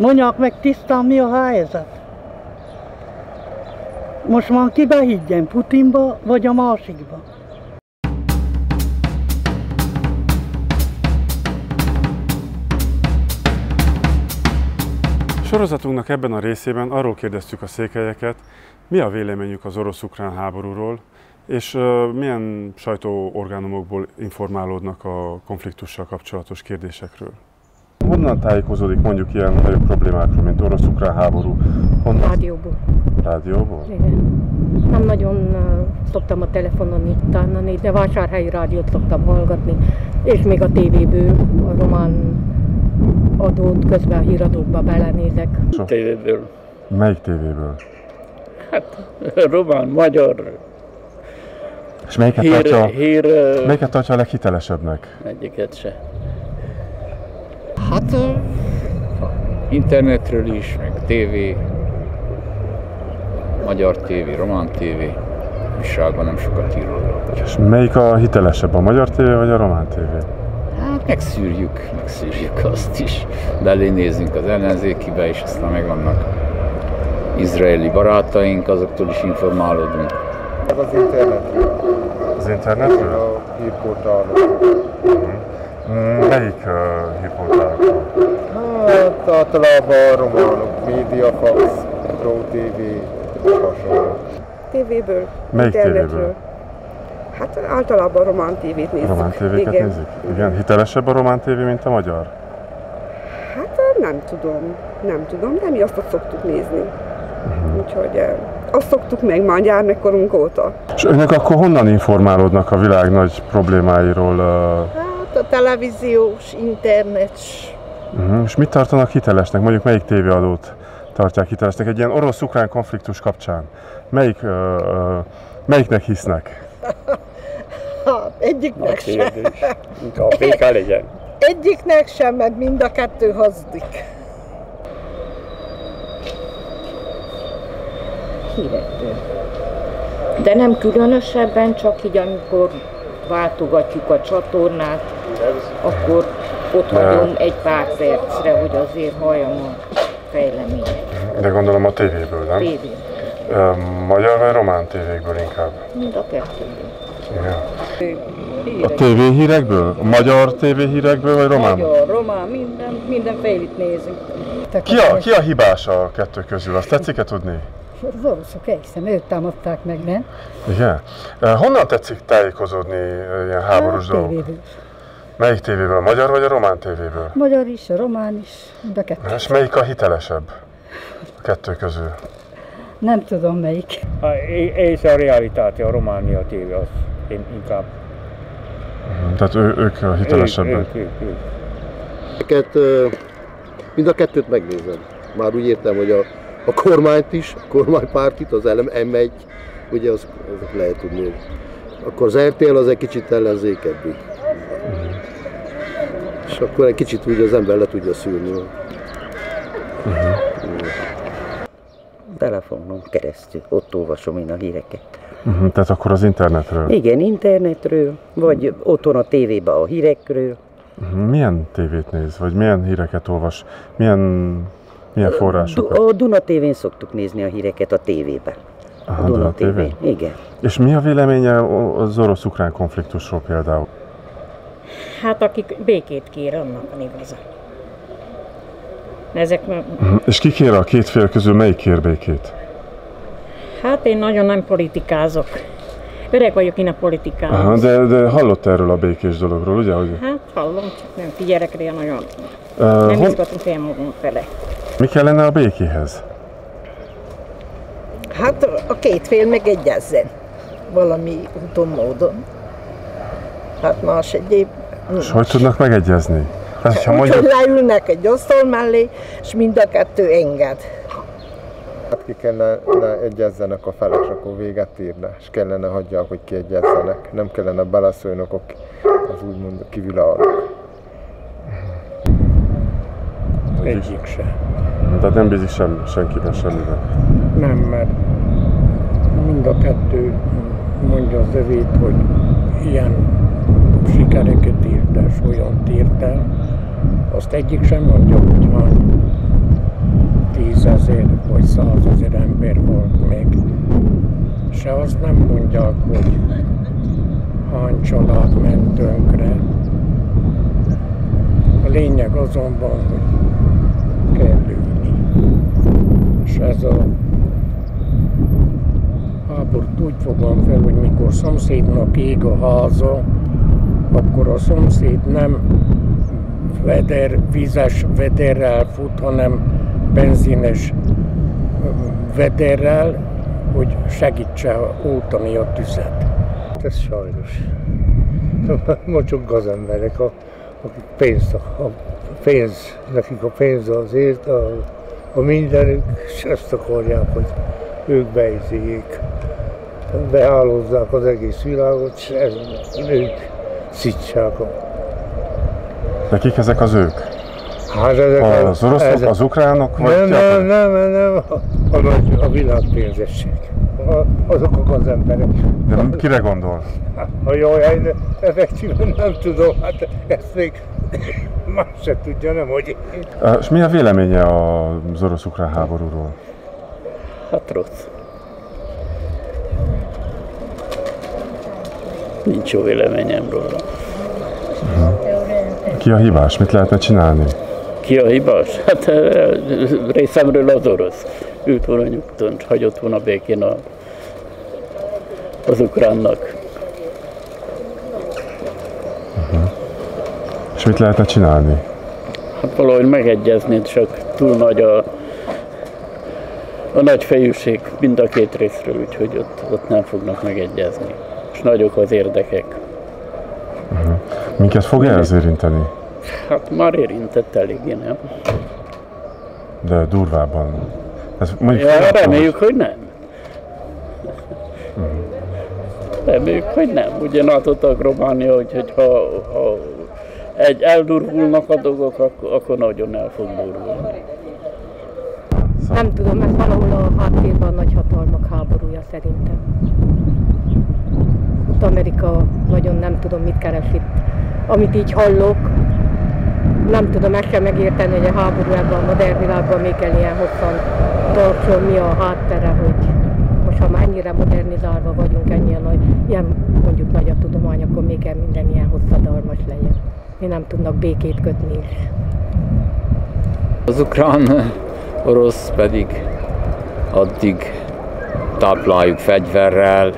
Mondják meg tisztán, mi a helyzet. Most már kibe higgyen, Putinba vagy a másikba? Sorozatunknak ebben a részében arról kérdeztük a székelyeket, mi a véleményük az orosz-ukrán háborúról, és milyen sajtóorgánumokból informálódnak a konfliktussal kapcsolatos kérdésekről. Honnan tájékozódik mondjuk ilyen nagyobb problémákról, mint orosz-ukrán háború? Honnan? Rádióból. Rádióból? Igen. Nem nagyon szoktam a telefonon itt tánani, de vásárhelyi rádiót szoktam hallgatni, és még a tévéből, a román adót közben a híradókba belenézek. Tévéből. Melyik tévéből? Hát, román, magyar. És melyiket tartja a leghitelesebbnek? Egyiket se. Hát internetről is, meg tévé, magyar tévé, román tévé, újságban nem sokat ír róla. És melyik a hitelesebb, a magyar tévé vagy a román tévé? Hát megszűrjük azt is. Belé nézzünk az ellenzékibe, és aztán megvannak izraeli barátaink, azoktól is informálódunk. Ez az internetről. Az internetről? A hírportálokról. Melyik hírportálokról? Hát általában a románok, Mediafax, ProTV, hasonló. TV-ből. Melyik tévéből? Hát általában a román tévét nézzük. Román tévéket nézik? Igen. Hitelesebb a román tévé, mint a magyar? Hát nem tudom, de mi azt szoktuk nézni. Úgyhogy azt szoktuk meg már gyermekkorunk óta. És önök akkor honnan informálódnak a világ nagy problémáiról? Hát a televíziós, internet. És mit tartanak hitelesnek? Mondjuk melyik tévéadót tartják hitelesnek egy ilyen orosz-ukrán konfliktus kapcsán? Melyiknek hisznek? Egyiknek sem. A béka legyen. Egyiknek sem, mert mind a kettő hazudik. Hírekből. De nem különösebben, csak így amikor váltogatjuk a csatornát, akkor ott hagyom egy pár percre, hogy azért halljam a fejleményeket. De gondolom a tévéből, nem? Tévéből. Magyar vagy román tévékből inkább? Mind a kettőből. Igen. A tévéhírekből? A magyar tévéhírekből vagy román? Magyar, román, minden félit nézünk. Ki a hibás a kettő közül? Azt tetszik-e tudni? Az oroszok egészen, őt támadták meg, nem? Igen. Honnan tetszik tájékozódni ilyen háborús dolgok? Melyik tévéből? A magyar vagy a román tévéből? Magyar is, a román is, mind a kettő. És melyik a hitelesebb a kettő közül? Nem tudom melyik. És a realitáte, a Románia tévé az inkább. Tehát ők a hitelesebbek. Mind a kettőt megnézem. Már úgy értem, hogy a kormányt is, a kormánypártit, az M1, ugye azok lehet tudni, hogy akkor az RTL az egy kicsit ellenzékebbi. És akkor egy kicsit úgy az ember le tudja szűrni. Telefonon keresztül, ott olvasom én a híreket. Tehát akkor az internetről? Igen, internetről, vagy otthon a tévében a hírekről. Milyen tévét néz, vagy milyen híreket olvas? Milyen forrásokat? A Duna tévén szoktuk nézni a híreket a tévében. Aha, Duna tévén? Igen. És mi a véleménye az orosz-ukrán konfliktusról például? Hát akik békét kér, annak van igaza. És ki kér a két fél közül, melyik kér békét? Hát én nagyon nem politikázok. Öreg vagyok én a politikában. Aha, de hallott erről a békés dologról, ugye? Hogy... Hát hallom, csak nem figyelek rá nagyon. Nem izgatunk el magunk fele. Mi kellene a békéhez? Hát a két fél megegyezzen valami úton, módon. Hát más egyéb. És hogy tudnak megegyezni? Hát, Úgyhogy leülnek egy asztal mellé, és mind a kettő enged. Hát ki kellene egyezzenek a felek, és akkor véget írna, és kellene hagyják, hogy kiegyezzenek. Nem kellene beleszólnok az úgymond kívülállók. Egyik se. Tehát nem bízik senkiben, semmiben? Nem, mert mind a kettő mondja az övét, hogy ilyen sikereket ért el, olyant ért el. Azt egyik sem mondja, hogy van mondják, hogy hány család ment tönkre. A lényeg azonban, hogy kell lőni. És ez a háborút úgy fogom fel, hogy mikor szomszédnak ég a háza, akkor a szomszéd nem vízes vederrel fut, hanem benzines vederrel, hogy segítse oltani a tüzet. Ez sajnos. Mondjuk gazemberek, akik nekik a pénz azért, a mindenük, és ezt akarják, hogy ők behálózzák az egész világot, és ők szítsák. De kik ezek az ők? Hát ezek az oroszok, az ukránok? Nem, a világpénzesség. Azok az emberek. De kire gondol? Jaj, effektíven nem tudom, hát ezt még más se tudja, nem hogy én. És mi a véleménye az orosz-ukrán háborúról? Hát rossz. Nincs jó véleményem róla. Ki a hibás? Mit lehetne csinálni? Ki a hibás? Hát részemről az orosz. Ült volna nyugton, hagyott volna békén az ukránnak. És mit lehetne csinálni? Hát valahogy megegyezni, csak túl nagy a nagy fejűség mind a két részről, úgyhogy ott nem fognak megegyezni. És nagyok az érdekek. Minket fogja ez érinteni? Hát már érintett eléggé, nem? De durvábban. Reméljük, hogy nem. Reméljük, hogy nem. Ugye át tudtak Románia, hogy ha eldurvulnak a dolgok, akkor nagyon el fog durvulni. Nem tudom, ez valahol a háttérben a nagyhatalmak háborúja szerintem. Ott Amerika nagyon nem tudom, mit keres itt. Amit így hallok, nem tudom meg kell megérteni, hogy a háború ebben a modern világban még kell ilyen hosszan tartson, mi a háttere, hogy most ha már ennyire modernizálva vagyunk, ennyire nagy, ilyen mondjuk nagy a tudomány, akkor még kell minden ilyen hosszadalmas legyen. Mi nem tudnak békét kötni is. Az ukrán orosz pedig addig tápláljuk fegyverrel,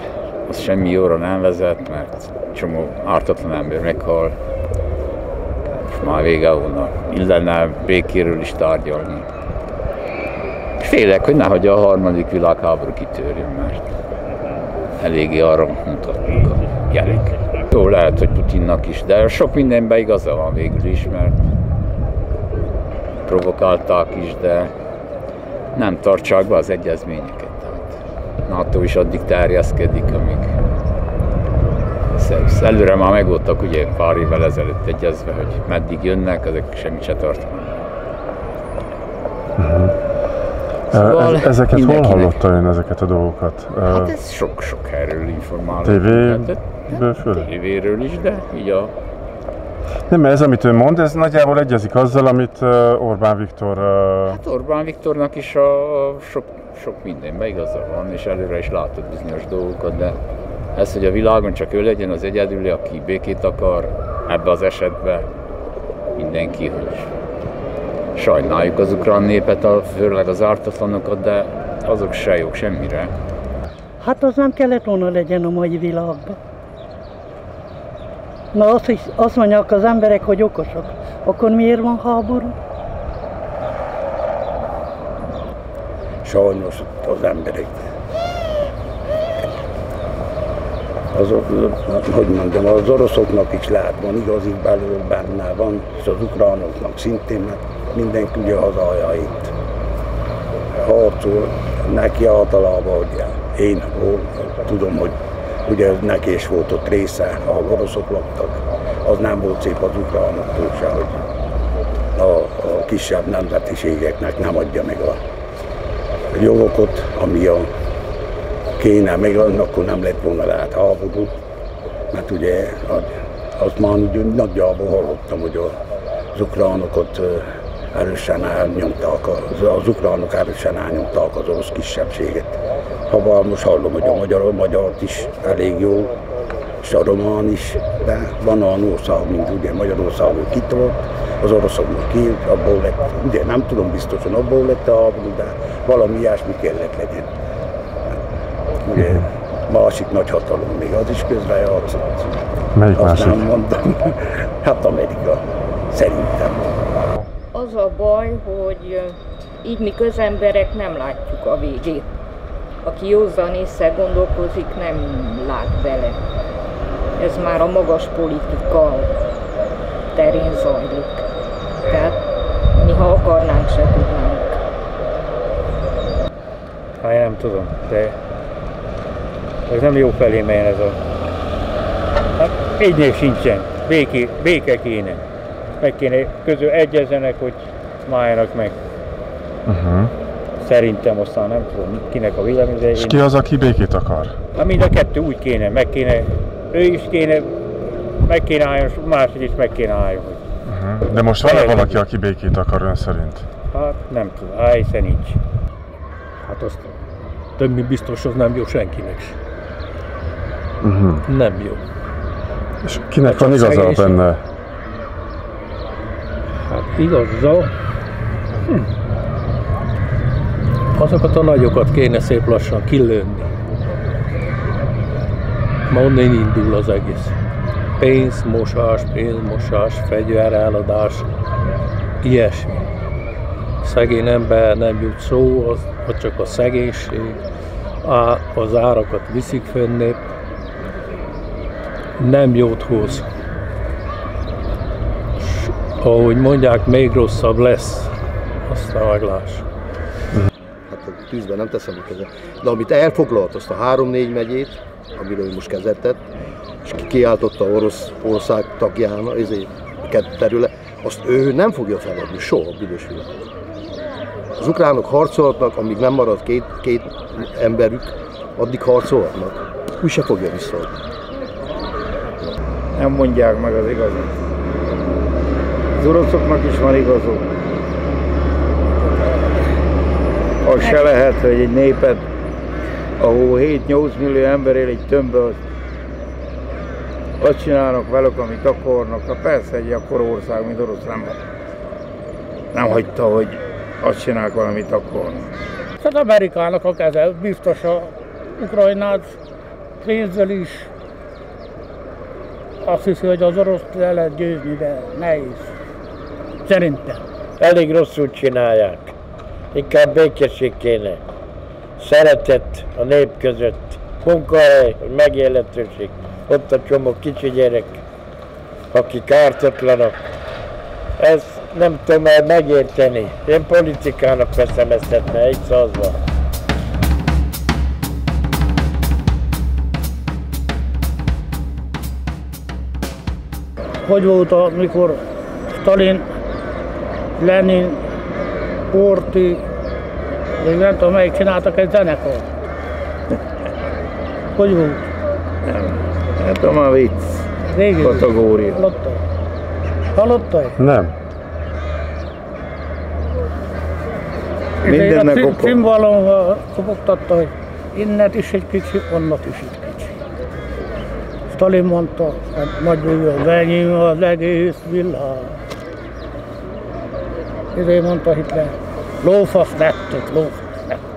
az semmi jóra nem vezet, mert csomó ártatlan ember meghal, és már vége volna. Illene békéről is tárgyalni. És félek, hogy nehogy a harmadik világháború kitörjön, mert eléggé arra mutatnak a jelek. Jó, lehet, hogy Putinnak is, de sok mindenben igaza van végül is, mert provokálták is, de nem tartsák be az egyezményeket. NATO is addig terjeszkedik, amíg előre már megvoltak ugye pár évvel ezelőtt egyezve, hogy meddig jönnek, ezek semmit se tartanak. Szóval ezeket hol hallotta ön, ezeket a dolgokat? Hát ez sok helyről informálok. Tévéről is, de így a... Nem, mert ez, amit ön mond, ez nagyjából egyezik azzal, amit Orbán Viktor... Hát Orbán Viktornak is sok mindenben igaza van, és előre is látott bizonyos dolgokat, de ez, hogy a világon csak ő legyen az egyedüli, aki békét akar, ebbe az esetben mindenki, hogy sajnáljuk az ukrán népet, főleg az ártatlanokat, de azok se jók semmire. Hát az nem kellett volna legyen a mai világban. Na azt mondják az emberek, hogy okosak. Akkor miért van háború? Sajnos az emberek. Hogy mondjam, az oroszoknak is lehet, van igazi belül benne van, és az ukránoknak szintén, mert mindenki ugye hazájáért harcol, neki általában, hogy én tudom, hogy ugye neki is volt ott része, ahol oroszok laktak, az nem volt szép az ukránoktól se, hogy a kisebb nemzetiségeknek nem adja meg a jogokat, ami kéne, meg akkor nem lett volna lehet háború, mert ugye azt már nagyjából hallottam, hogy az ukránokat erősen elnyomták, az ukránok erősen elnyomták az orosz kisebbséget. Ha most hallom, hogy a magyart is elég jó, és a román is, de van olyan ország, mint ugye Magyarországon kitolt, az oroszoknak ki, abból lett, ugye nem tudom biztosan, abból lett a háború, de valami ilyesmi kellett legyen. Ugye másik nagy hatalom, még az is közrejátszott. Melyik azt másik? nem mondtam. Hát Amerika, szerintem. Az a baj, hogy így mi közemberek nem látjuk a végét. Aki józan ésszel gondolkozik, nem lát bele. Ez már a magas politika terén zajlik. Tehát mi, ha akarnánk, se tudnánk. Hát én nem tudom, de ez nem jó felé megy ez a... Hát egynél sincsen, béke kéne. Meg kéne egyezzenek, hogy májának meg. Szerintem aztán nem tudom, kinek a vélemény. És ki az, aki békét akar? Hát mind a kettő úgy kéne, meg kéne, ő is kéne, meg kéne álljon, másik is meg kéne álljon. De most van-e valaki, aki békét akar ön szerint? Hát nem tudom, hiszen nincs. Hát azt több mint biztos, az nem jó senkinek sem. Nem jó. És kinek van igaza benne? Hát igaza... Azokat a nagyokat kéne szép lassan kilőni. Ma onnan indul az egész. Pénzmosás, fegyvereladás, ilyesmi. Szegény ember nem jut szó, az csak a szegénység, az árakat viszik fönnép, nem jót hoz. S, ahogy mondják, még rosszabb lesz, aztán megláss. Hát a tűzben nem teszem a kezet. De amit elfoglalt, azt a 3-4 megyét, amiről most kezeltet, és kiáltotta orosz ország tagjának, ezért terület, azt ő nem fogja feladni soha a büdös világon. Az ukránok harcolhatnak, amíg nem marad két emberük, addig harcolhatnak. Úgy se fogja visszaadni. Nem mondják meg az igazat. Az oroszoknak is van igazuk. Az se lehet, hogy egy népet, ahol 7-8 millió ember él egy tömbbe, azt csinálnak velük, amit akarnak. Hát persze egy akkora ország, mint orosz nem hagyta, hogy azt csinálnak valamit akarnak. Az Amerikának a keze, biztos a Ukrajnát pénzzel is. Azt hiszi, hogy az orosz le lehet győzni, de nehéz. Szerintem. Elég rosszul csinálják. Inkább békesség kéne. Szeretet a nép között. Munkahely, megélhetőség. Ott a csomó kicsi gyerek, akik ártatlanak. Ezt nem tudom megérteni. Én politikának veszem ezt, egy százba. Hogy volt, amikor Stalin, Lenin, Horthy, még nem tudom melyik csináltak egy zenekart. Hogy volt? Hát a már vicc. Régi kategória. Hallottad? Nem. Mindennek oka. A címvallon kopogtatta, hogy innen is egy kicsi, onnan is egy kicsi. Stalin mondta, nagybőven, enyém az egész világ. Ezért mondta Hitler, lófasz lettük, lófasz lettük.